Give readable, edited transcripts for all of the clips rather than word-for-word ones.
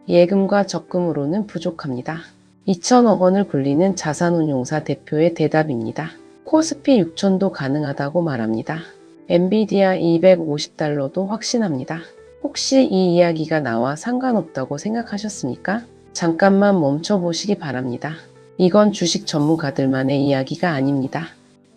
예금과 적금으로는 부족합니다. 2천억 원을 굴리는 자산운용사 대표의 대답입니다. 코스피 6천도 가능하다고 말합니다. 엔비디아 250달러도 확신합니다. 혹시 이 이야기가 나와 상관없다고 생각하셨습니까? 잠깐만 멈춰보시기 바랍니다. 이건 주식 전문가들만의 이야기가 아닙니다.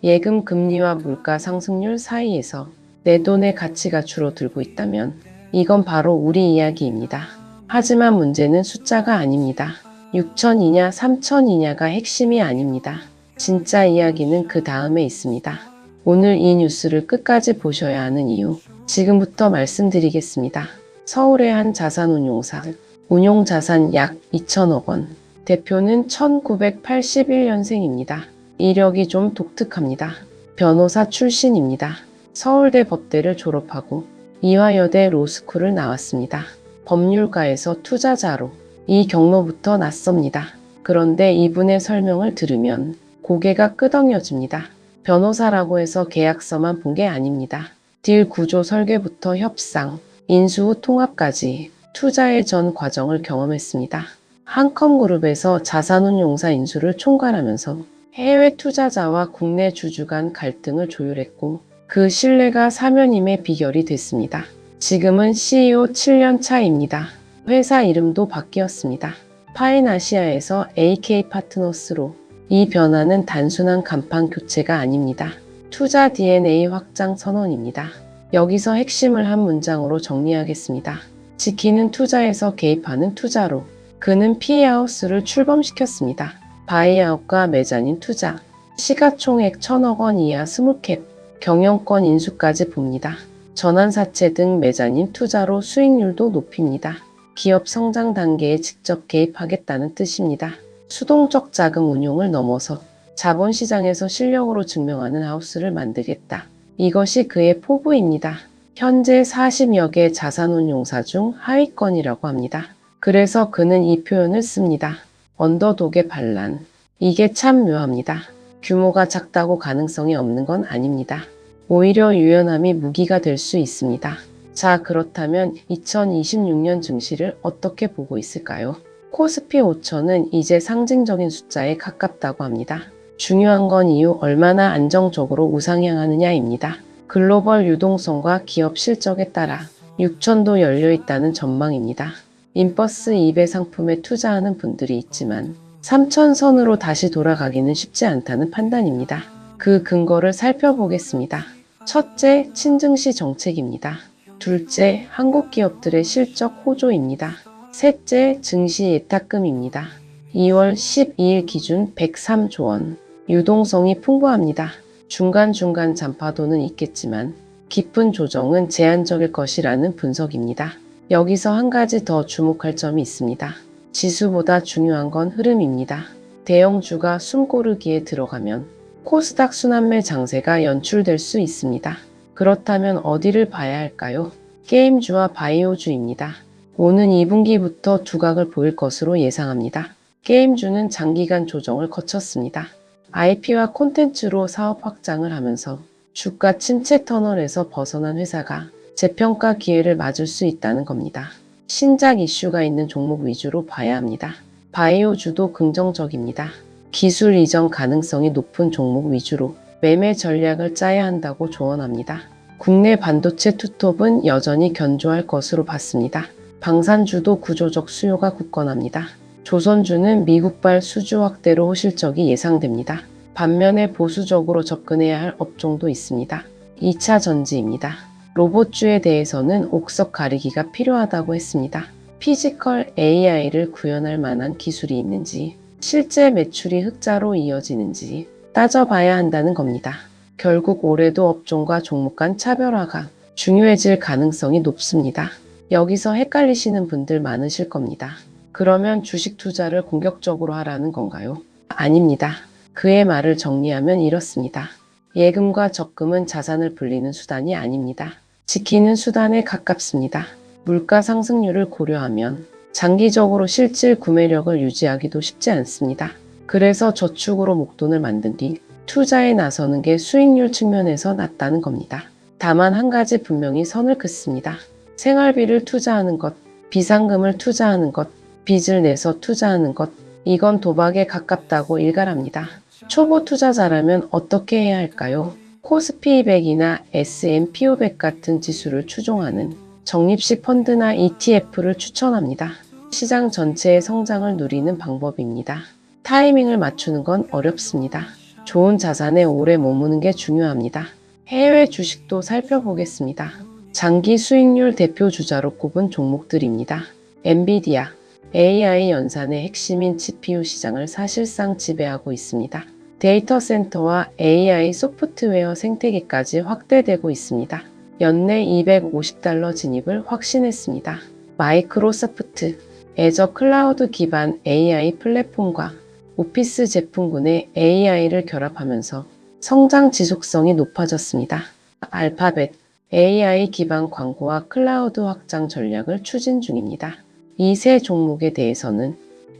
예금 금리와 물가 상승률 사이에서 내 돈의 가치가 줄어들고 있다면 이건 바로 우리 이야기입니다. 하지만 문제는 숫자가 아닙니다. 6천이냐 3천이냐가 핵심이 아닙니다. 진짜 이야기는 그 다음에 있습니다. 오늘 이 뉴스를 끝까지 보셔야 하는 이유, 지금부터 말씀드리겠습니다. 서울의 한 자산운용사, 운용자산 약 2천억 원, 대표는 1981년생입니다. 이력이 좀 독특합니다. 변호사 출신입니다. 서울대 법대를 졸업하고 이화여대 로스쿨을 나왔습니다. 법률가에서 투자자로 이 경로부터 낯섭니다. 그런데 이분의 설명을 들으면 고개가 끄덕여집니다. 변호사라고 해서 계약서만 본 게 아닙니다. 딜 구조 설계부터 협상, 인수 후 통합까지 투자의 전 과정을 경험했습니다. 한컴그룹에서 자산운용사 인수를 총괄하면서 해외 투자자와 국내 주주 간 갈등을 조율했고 그 신뢰가 사면임의 비결이 됐습니다. 지금은 CEO 7년 차입니다. 회사 이름도 바뀌었습니다. 파인아시아에서 AK 파트너스로. 이 변화는 단순한 간판 교체가 아닙니다. 투자 DNA 확장 선언입니다. 여기서 핵심을 한 문장으로 정리하겠습니다. 지키는 투자에서 개입하는 투자로. 그는 PE하우스를 출범시켰습니다. 바이아웃과 메자닌 투자, 시가총액 1천억 원 이하 스몰캡, 경영권 인수까지 봅니다. 전환사채 등 메자닌 투자로 수익률도 높입니다. 기업 성장 단계에 직접 개입하겠다는 뜻입니다. 수동적 자금 운용을 넘어서 자본시장에서 실력으로 증명하는 하우스를 만들겠다. 이것이 그의 포부입니다. 현재 40여 개 자산운용사 중 하위권이라고 합니다. 그래서 그는 이 표현을 씁니다. 언더독의 반란. 이게 참 묘합니다. 규모가 작다고 가능성이 없는 건 아닙니다. 오히려 유연함이 무기가 될 수 있습니다. 자, 그렇다면 2026년 증시를 어떻게 보고 있을까요? 코스피 5천은 이제 상징적인 숫자에 가깝다고 합니다. 중요한 건 이후 얼마나 안정적으로 우상향하느냐입니다. 글로벌 유동성과 기업 실적에 따라 6천도 열려있다는 전망입니다. 인버스 2배 상품에 투자하는 분들이 있지만 3천선으로 다시 돌아가기는 쉽지 않다는 판단입니다. 그 근거를 살펴보겠습니다. 첫째, 친증시 정책입니다. 둘째, 한국 기업들의 실적 호조입니다. 셋째, 증시 예탁금입니다. 2월 12일 기준 103조 원. 유동성이 풍부합니다. 중간중간 잔파도는 있겠지만 깊은 조정은 제한적일 것이라는 분석입니다. 여기서 한 가지 더 주목할 점이 있습니다. 지수보다 중요한 건 흐름입니다. 대형주가 숨고르기에 들어가면 코스닥 순환매 장세가 연출될 수 있습니다. 그렇다면 어디를 봐야 할까요? 게임주와 바이오주입니다. 오는 2분기부터 두각을 보일 것으로 예상합니다. 게임주는 장기간 조정을 거쳤습니다. IP와 콘텐츠로 사업 확장을 하면서 주가 침체 터널에서 벗어난 회사가 재평가 기회를 맞을 수 있다는 겁니다. 신작 이슈가 있는 종목 위주로 봐야 합니다. 바이오주도 긍정적입니다. 기술 이전 가능성이 높은 종목 위주로 매매 전략을 짜야 한다고 조언합니다. 국내 반도체 투톱은 여전히 견조할 것으로 봤습니다. 방산주도 구조적 수요가 굳건합니다. 조선주는 미국발 수주 확대로 호실적이 예상됩니다. 반면에 보수적으로 접근해야 할 업종도 있습니다. 2차 전지입니다. 로봇주에 대해서는 옥석 가리기가 필요하다고 했습니다. 피지컬 AI를 구현할 만한 기술이 있는지, 실제 매출이 흑자로 이어지는지 따져봐야 한다는 겁니다. 결국 올해도 업종과 종목 간 차별화가 중요해질 가능성이 높습니다. 여기서 헷갈리시는 분들 많으실 겁니다. 그러면 주식 투자를 공격적으로 하라는 건가요? 아닙니다. 그의 말을 정리하면 이렇습니다. 예금과 적금은 자산을 불리는 수단이 아닙니다. 지키는 수단에 가깝습니다. 물가 상승률을 고려하면 장기적으로 실질 구매력을 유지하기도 쉽지 않습니다. 그래서 저축으로 목돈을 만든 뒤 투자에 나서는 게 수익률 측면에서 낫다는 겁니다. 다만 한 가지 분명히 선을 긋습니다. 생활비를 투자하는 것, 비상금을 투자하는 것, 빚을 내서 투자하는 것, 이건 도박에 가깝다고 일갈합니다. 초보 투자자라면 어떻게 해야 할까요? 코스피 200이나 S&P 500 같은 지수를 추종하는 적립식 펀드나 ETF를 추천합니다. 시장 전체의 성장을 누리는 방법입니다. 타이밍을 맞추는 건 어렵습니다. 좋은 자산에 오래 머무는 게 중요합니다. 해외 주식도 살펴보겠습니다. 장기 수익률 대표 주자로 꼽은 종목들입니다. 엔비디아, AI 연산의 핵심인 GPU 시장을 사실상 지배하고 있습니다. 데이터 센터와 AI 소프트웨어 생태계까지 확대되고 있습니다. 연내 $250 진입을 확신했습니다. 마이크로소프트, 애저 클라우드 기반 AI 플랫폼과 오피스 제품군의 AI를 결합하면서 성장 지속성이 높아졌습니다. 알파벳, AI 기반 광고와 클라우드 확장 전략을 추진 중입니다. 이 세 종목에 대해서는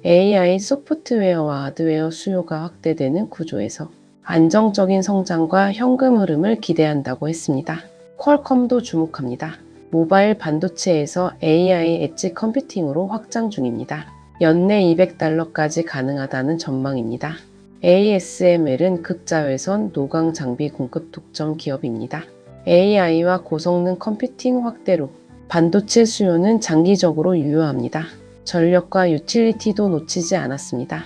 AI 소프트웨어와 하드웨어 수요가 확대되는 구조에서 안정적인 성장과 현금 흐름을 기대한다고 했습니다. 퀄컴도 주목합니다. 모바일 반도체에서 AI 엣지 컴퓨팅으로 확장 중입니다. 연내 $200까지 가능하다는 전망입니다. ASML은 극자외선 노광 장비 공급 독점 기업입니다. AI와 고성능 컴퓨팅 확대로 반도체 수요는 장기적으로 유효합니다. 전력과 유틸리티도 놓치지 않았습니다.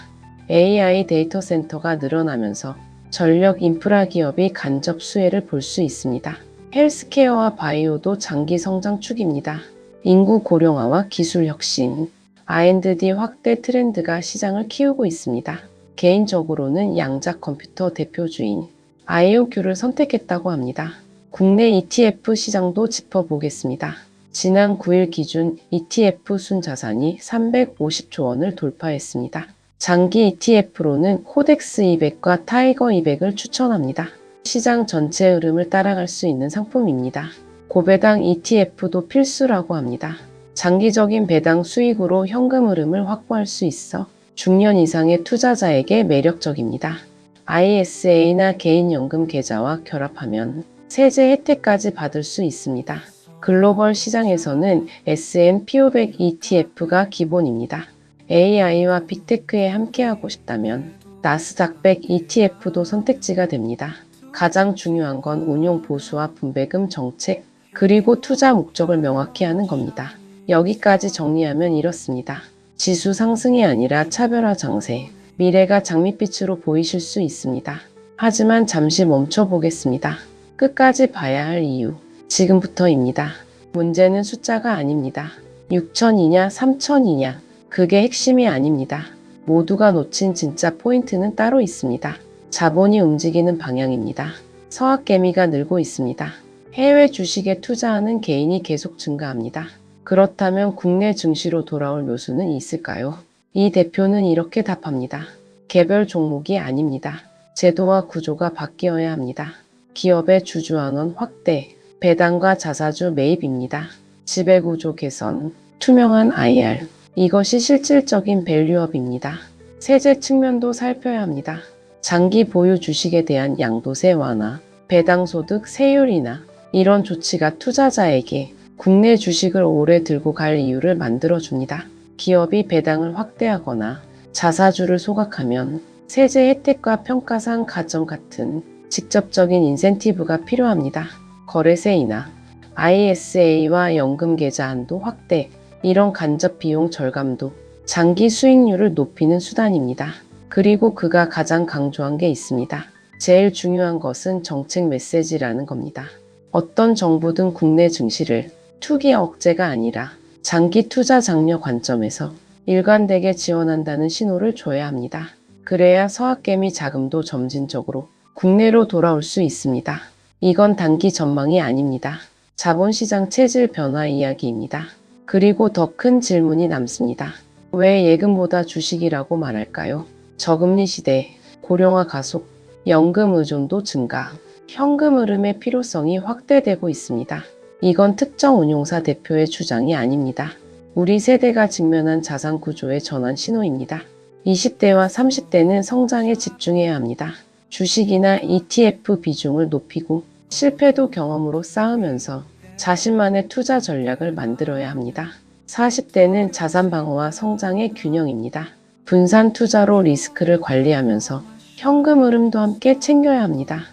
AI 데이터 센터가 늘어나면서 전력 인프라 기업이 간접 수혜를 볼 수 있습니다. 헬스케어와 바이오도 장기 성장 축입니다. 인구 고령화와 기술 혁신, R&D 확대 트렌드가 시장을 키우고 있습니다. 개인적으로는 양자 컴퓨터 대표주인 IOQ를 선택했다고 합니다. 국내 ETF 시장도 짚어보겠습니다. 지난 9일 기준 ETF 순자산이 350조 원을 돌파했습니다. 장기 ETF로는 코덱스 200과 타이거 200을 추천합니다. 시장 전체 흐름을 따라갈 수 있는 상품입니다. 고배당 ETF도 필수라고 합니다. 장기적인 배당 수익으로 현금 흐름을 확보할 수 있어 중년 이상의 투자자에게 매력적입니다. ISA나 개인연금 계좌와 결합하면 세제 혜택까지 받을 수 있습니다. 글로벌 시장에서는 S&P 500 ETF가 기본입니다. AI와 빅테크에 함께하고 싶다면 나스닥 100 ETF도 선택지가 됩니다. 가장 중요한 건 운용 보수와 분배금 정책, 그리고 투자 목적을 명확히 하는 겁니다. 여기까지 정리하면 이렇습니다. 지수 상승이 아니라 차별화 장세, 미래가 장밋빛으로 보이실 수 있습니다. 하지만 잠시 멈춰 보겠습니다. 끝까지 봐야 할 이유, 지금부터입니다. 문제는 숫자가 아닙니다. 6천이냐 3천이냐, 그게 핵심이 아닙니다. 모두가 놓친 진짜 포인트는 따로 있습니다. 자본이 움직이는 방향입니다. 서학개미가 늘고 있습니다. 해외 주식에 투자하는 개인이 계속 증가합니다. 그렇다면 국내 증시로 돌아올 묘수는 있을까요? 이 대표는 이렇게 답합니다. 개별 종목이 아닙니다. 제도와 구조가 바뀌어야 합니다. 기업의 주주환원 확대, 배당과 자사주 매입입니다. 지배구조 개선, 투명한 IR, 이것이 실질적인 밸류업입니다. 세제 측면도 살펴야 합니다. 장기 보유 주식에 대한 양도세 완화, 배당소득 세율이나 이런 조치가 투자자에게 국내 주식을 오래 들고 갈 이유를 만들어줍니다. 기업이 배당을 확대하거나 자사주를 소각하면 세제 혜택과 평가상 가점 같은 직접적인 인센티브가 필요합니다. 거래세이나 ISA와 연금계좌 한도 확대, 이런 간접 비용 절감도 장기 수익률을 높이는 수단입니다. 그리고 그가 가장 강조한 게 있습니다. 제일 중요한 것은 정책 메시지라는 겁니다. 어떤 정부든 국내 증시를 투기 억제가 아니라 장기 투자 장려 관점에서 일관되게 지원한다는 신호를 줘야 합니다. 그래야 서학개미 자금도 점진적으로 국내로 돌아올 수 있습니다. 이건 단기 전망이 아닙니다. 자본시장 체질 변화 이야기입니다. 그리고 더 큰 질문이 남습니다. 왜 예금보다 주식이라고 말할까요? 저금리 시대, 고령화 가속, 연금 의존도 증가, 현금 흐름의 필요성이 확대되고 있습니다. 이건 특정 운용사 대표의 주장이 아닙니다. 우리 세대가 직면한 자산 구조의 전환 신호입니다. 20대와 30대는 성장에 집중해야 합니다. 주식이나 ETF 비중을 높이고 실패도 경험으로 쌓으면서 자신만의 투자 전략을 만들어야 합니다. 40대는 자산 방어와 성장의 균형입니다. 분산 투자로 리스크를 관리하면서 현금 흐름도 함께 챙겨야 합니다.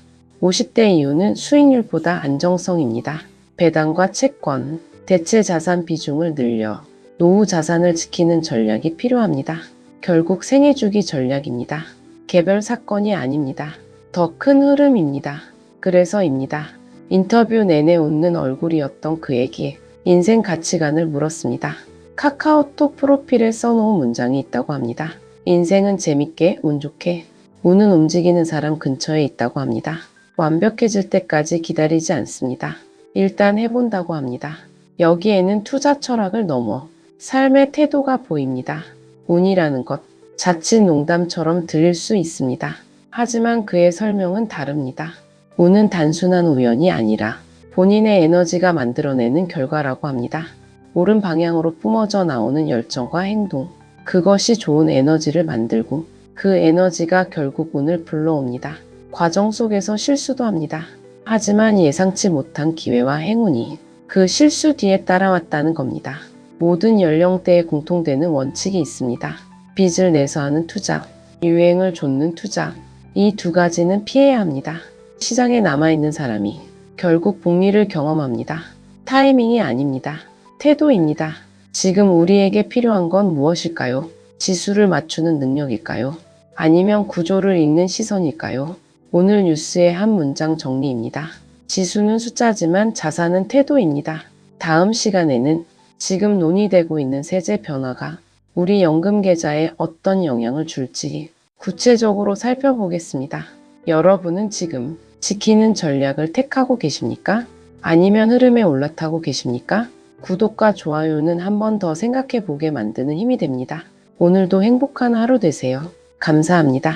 50대 이후는 수익률보다 안정성입니다. 배당과 채권, 대체 자산 비중을 늘려 노후 자산을 지키는 전략이 필요합니다. 결국 생애주기 전략입니다. 개별 사건이 아닙니다. 더 큰 흐름입니다. 그래서입니다. 인터뷰 내내 웃는 얼굴이었던 그에게 인생 가치관을 물었습니다. 카카오톡 프로필에 써놓은 문장이 있다고 합니다. 인생은 재밌게, 운 좋게, 운은 움직이는 사람 근처에 있다고 합니다. 완벽해질 때까지 기다리지 않습니다. 일단 해본다고 합니다. 여기에는 투자 철학을 넘어 삶의 태도가 보입니다. 운이라는 것, 자칫 농담처럼 들릴 수 있습니다. 하지만 그의 설명은 다릅니다. 운은 단순한 우연이 아니라 본인의 에너지가 만들어내는 결과라고 합니다. 옳은 방향으로 뿜어져 나오는 열정과 행동, 그것이 좋은 에너지를 만들고 그 에너지가 결국 운을 불러옵니다. 과정 속에서 실수도 합니다. 하지만 예상치 못한 기회와 행운이 그 실수 뒤에 따라왔다는 겁니다. 모든 연령대에 공통되는 원칙이 있습니다. 빚을 내서 하는 투자, 유행을 좇는 투자, 이 두 가지는 피해야 합니다. 시장에 남아있는 사람이 결국 복리를 경험합니다. 타이밍이 아닙니다. 태도입니다. 지금 우리에게 필요한 건 무엇일까요? 지수를 맞추는 능력일까요? 아니면 구조를 읽는 시선일까요? 오늘 뉴스의 한 문장 정리입니다. 지수는 숫자지만 자산은 태도입니다. 다음 시간에는 지금 논의되고 있는 세제 변화가 우리 연금 계좌에 어떤 영향을 줄지 구체적으로 살펴보겠습니다. 여러분은 지금 지키는 전략을 택하고 계십니까? 아니면 흐름에 올라타고 계십니까? 구독과 좋아요는 한 번 더 생각해 보게 만드는 힘이 됩니다. 오늘도 행복한 하루 되세요. 감사합니다.